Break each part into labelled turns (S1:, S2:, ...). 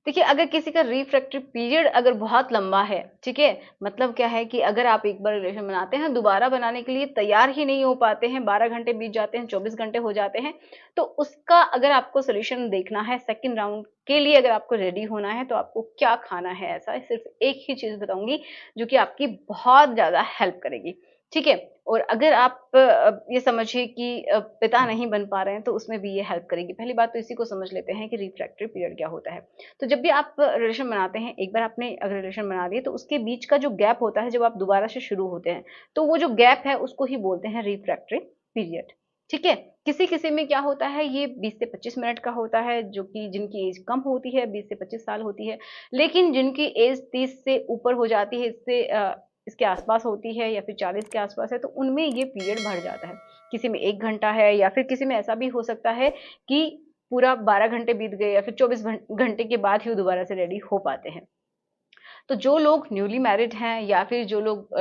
S1: देखिए, अगर किसी का रिफ्रैक्टरी पीरियड अगर बहुत लंबा है, ठीक है? मतलब क्या है कि अगर आप एक बार रिलेशन बनाते हैं, दोबारा बनाने के लिए तैयार ही नहीं हो पाते हैं, 12 घंटे बीत जाते हैं, 24 घंटे हो जाते हैं, तो उसका अगर आपको सॉल्यूशन देखना है, सेकंड राउंड के लिए अगर आपको रेडी होना है, तो आपको क्या खाना है ऐसा? सिर्फ़ एक ही चीज़ बताऊँगी, जो कि आपकी बहुत ज़्यादा हेल्प करेगी, ठीक है? और अगर आप ये समझिए कि पिता नहीं बन पा रहे हैं, तो उसमें भी ये हेल्प करेगी। पहली बात तो इसी को समझ लेते हैं कि रिफ्रैक्टरी पीरियड क्या होता है। तो जब भी आप रिलेशन बनाते हैं, एक बार आपने अगर रिलेशन बना लिए तो उसके बीच का जो गैप होता है जब आप दोबारा से शुरू होते हैं, तो वो जो गैप है उसको ही बोलते हैं रिफ्रैक्टरी पीरियड, ठीक है? किसी-किसी में क्या होता है ये 20 से 25 मिनट का होता है जो कि जिनकी एज कम होती है, 20 से 25 साल होती है, लेकिन जिनकी एज 30 से ऊपर हो जाती है इसके आस-पास होती है या फिर 40 के आस-पास है तो उनमें ये पीरियड बढ़ जाता है। किसी में 1 घंटा है या फिर किसी में ऐसा भी हो सकता है कि पूरा 12 घंटे बीत गए या फिर 24 घंटे के बाद ही वो दोबारा से रेडी हो पाते हैं। तो जो लोग न्यूली मैरिड हैं या फिर जो लोग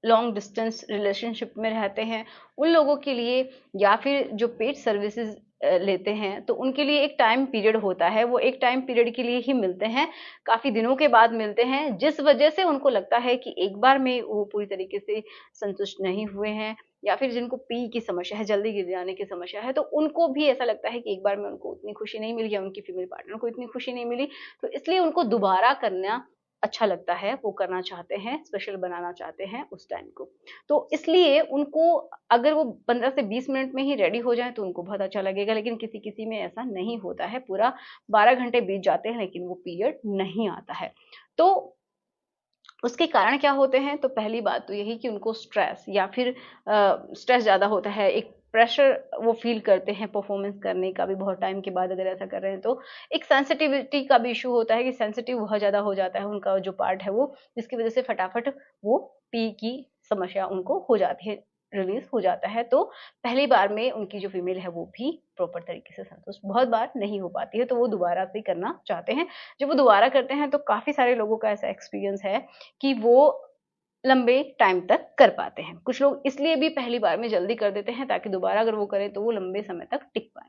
S1: लॉन्ग डिस्टेंस रिलेशनशिप में रहते हैं, उन लोगों के लिए या फिर जो पेड सर्विसेज़ लेते हैं, तो उनके लिए एक टाइम पीरियड होता है, वो एक टाइम पीरियड के लिए ही मिलते हैं, काफ़ी दिनों के बाद मिलते हैं, जिस वजह से उनको लगता है कि एक बार में वो पूरी तरीके से संतुष्ट नहीं हुए हैं या फिर जिनको पी की समस्या है, जल्दी गिर जाने की समस्या है, तो उनको भी ऐसा लगता है कि एक बार में उनको उतनी खुशी नहीं मिली या उनकी फीमेल पार्टनर को इतनी खुशी नहीं मिली, तो इसलिए उनको दोबारा करना अच्छा लगता है, वो करना चाहते हैं, स्पेशल बनाना चाहते हैं उस टाइम को। तो इसलिए उनको अगर वो 15 से 20 मिनट में ही रेडी हो जाएँ तो उनको बहुत अच्छा लगेगा, लेकिन किसी-किसी में ऐसा नहीं होता है, पूरा 12 घंटे बीत जाते हैं लेकिन वो पीरियड नहीं आता है। तो उसके कारण क्या होते हैं? तो पहली बात तो यही कि उनको स्ट्रेस या फिर स्ट्रेस ज़्यादा होता है, एक प्रेशर वो फ़ील करते हैं परफ़ॉर्मेंस करने का भी बहुत टाइम के बाद अगर ऐसा कर रहे हैं तो। एक सेंसिटिविटी का भी इश्यू होता है कि सेंसिटिव बहुत ज़्यादा हो जाता है उनका जो पार्ट है वो, जिसकी वज़ह से फटाफट वो पी की समस्या उनको हो जाती है, रिलीज़ हो जाता है। तो पहली बार में उनकी जो फीमेल है वो भी प्रॉपर तरीके से संतुष्ट बहुत बार नहीं हो पाती है, तो वो दोबारा से करना चाहते हैं। जब वो दोबारा करते हैं तो काफ़ी सारे लोगों का ऐसा एक्सपीरियंस है कि वो लंबे टाइम तक कर पाते हैं। कुछ लोग इसलिए भी पहली बार में जल्दी कर देते हैं ताकि दोबारा अगर वो करें तो वो लंबे समय तक टिक पाएँ।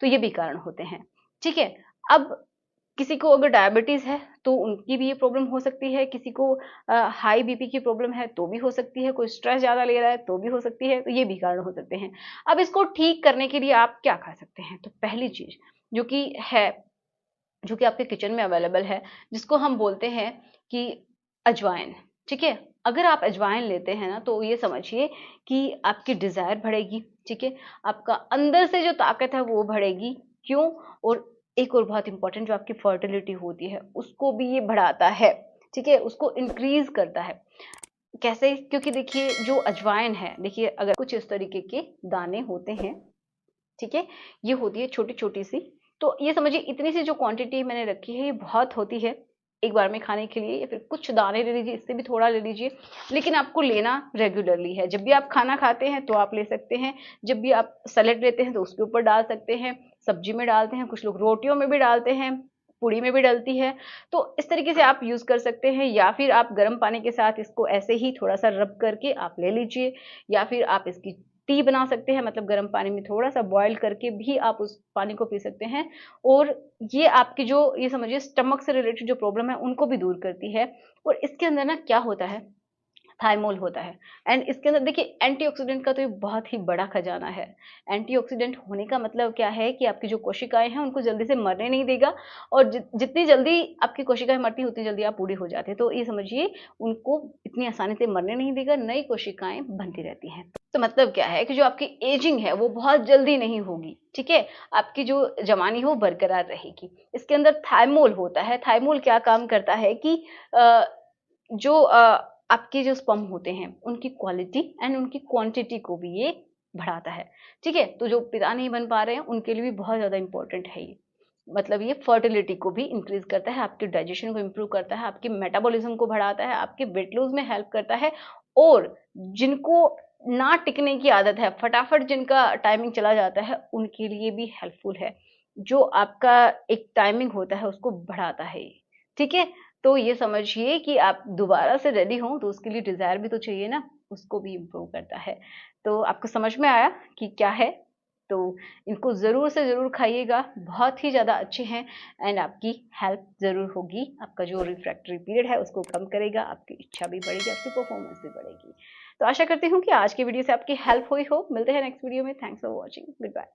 S1: तो ये भी कारण होते हैं, ठीक है? अब किसी को अगर डायबिटीज़ है तो उनकी भी ये प्रॉब्लम हो सकती है, किसी को हाई बीपी की प्रॉब्लम है तो भी हो सकती है, कोई स्ट्रेस ज़्यादा ले रहा है तो भी हो सकती है, तो ये भी कारण हो सकते हैं। अब इसको ठीक करने के लिए आप क्या खा सकते हैं? तो पहली चीज़ जो कि है जो कि आपके किचन में अवेलेबल है, जिसको हम बोलते हैं कि अजवाइन, ठीक है? अगर आप अजवाइन लेते हैं ना, तो ये समझिए कि आपकी डिज़ायर बढ़ेगी, ठीक है? आपका अंदर से जो ताकत है, वो बढ़ेगी। क्यों? और एक और बहुत इम्पोर्टेंट जो आपकी फर्टिलिटी होती है, उसको भी ये बढ़ाता है, ठीक है? उसको इंक्रीज़ करता है। कैसे? क्योंकि देखिए, जो अजवाइन है, देखिए अगर कुछ इस तरीके के दाने होते हैं, ठीक है? ये होती है छोटी-छोटी सी, तो ये समझिए इतनी सी जो क्वांटिटी मैंने रखी है ये बहुत होती है, एक बार में खाने के लिए या फिर कुछ दाने ले लीजिए, इससे भी थोड़ा ले लीजिए, लेकिन आपको लेना रेगुलरली है। जब भी आप खाना खाते हैं तो आप ले सकते हैं, जब भी आप सैलेड लेते हैं तो उसके ऊपर डाल सकते हैं, सब्जी में डालते हैं, कुछ लोग रोटियों में भी डालते हैं, पूड़ी में भी डलती है, तो इस तरीके से आप यूज़ कर सकते हैं या फिर आप गर्म पानी के साथ इसको ऐसे ही थोड़ा-सा रब करके आप ले लीजिए या फिर आप इसकी टी बना सकते हैं मतलब गर्म पानी में थोड़ा-सा बॉयल करके भी आप उस पानी को पी सकते हैं और ये आपकी जो ये समझिए स्टमक से रिलेटेड जो प्रॉब्लम है उनको भी दूर करती है और इसके अंदर ना क्या होता है थाइमोल होता है एंड इसके अंदर देखिए एंटीऑक्सीडेंट का तो ये बहुत ही बड़ा खजाना है। एंटीऑक्सीडेंट होने का मतलब क्या है कि आपकी जो कोशिकाएँ हैं उनको जल्दी से मरने नहीं देगा और जितनी जल्दी आपकी कोशिकाएँ मरती हैं उतनी जल्दी आप बूढ़े हो जाते हैं। तो ये समझिए उनको इतनी आसानी से मरने नहीं देगा, नई कोशिकाएँ बनती रहती हैं। तो मतलब क्या है कि जो आपकी एजिंग है वो बहुत जल्दी नहीं होगी, ठीक है? आपकी जो जवानी है वो बरकरार रहेगी। इसके अंदर थाइमोल होता है, थाइमोल क्या काम करता है कि अ, जो आपके जो स्पर्म होते हैं, उनकी क्वालिटी एंड उनकी क्वांटिटी को भी ये बढ़ाता है, ठीक है? तो जो पिता नहीं बन पा रहे हैं, उनके लिए भी बहुत ज़्यादा इम्पोर्टेंट है ये। मतलब ये फर्टिलिटी को भी इंक्रीज़ करता है, आपके डाइजेशन को इम्प्रूव करता है, आपके मेटाबॉलिज़्म को बढ़ाता है, आपके वेट लूज़ में हेल्प करता है और जिनको ना टिकने की आदत है, फटाफट जिनका टाइमिंग चला जाता है, उनके लिए भी हेल्पफुल है। जो आपका एक टाइमिंग होता है, उसको बढ़ाता है ये, ठीक है? तो ये समझिए कि आप दोबारा से रेडी हों, तो उसके लिए डिज़ायर भी तो चाहिए ना, उसको भी इम्प्रूव करता है। तो आपको समझ में आया कि क्या है? तो इनको ज़रूर से ज़रूर खाइएगा, बहुत ही ज़्यादा अच्छे हैं एंड आपकी हेल्प ज़रूर होगी। आपका जो रिफ्रैक्टरी पीरियड है उसको कम करेगा, आपकी इच्छा भी बढ़ेगी, आपकी परफॉर्मेंस भी बढ़ेगी। तो आशा करती हूँ कि आज की वीडियो से आपकी हेल्प हुई हो। मिलते हैं नेक्स्ट वीडियो में। Thanks for watching. Good bye.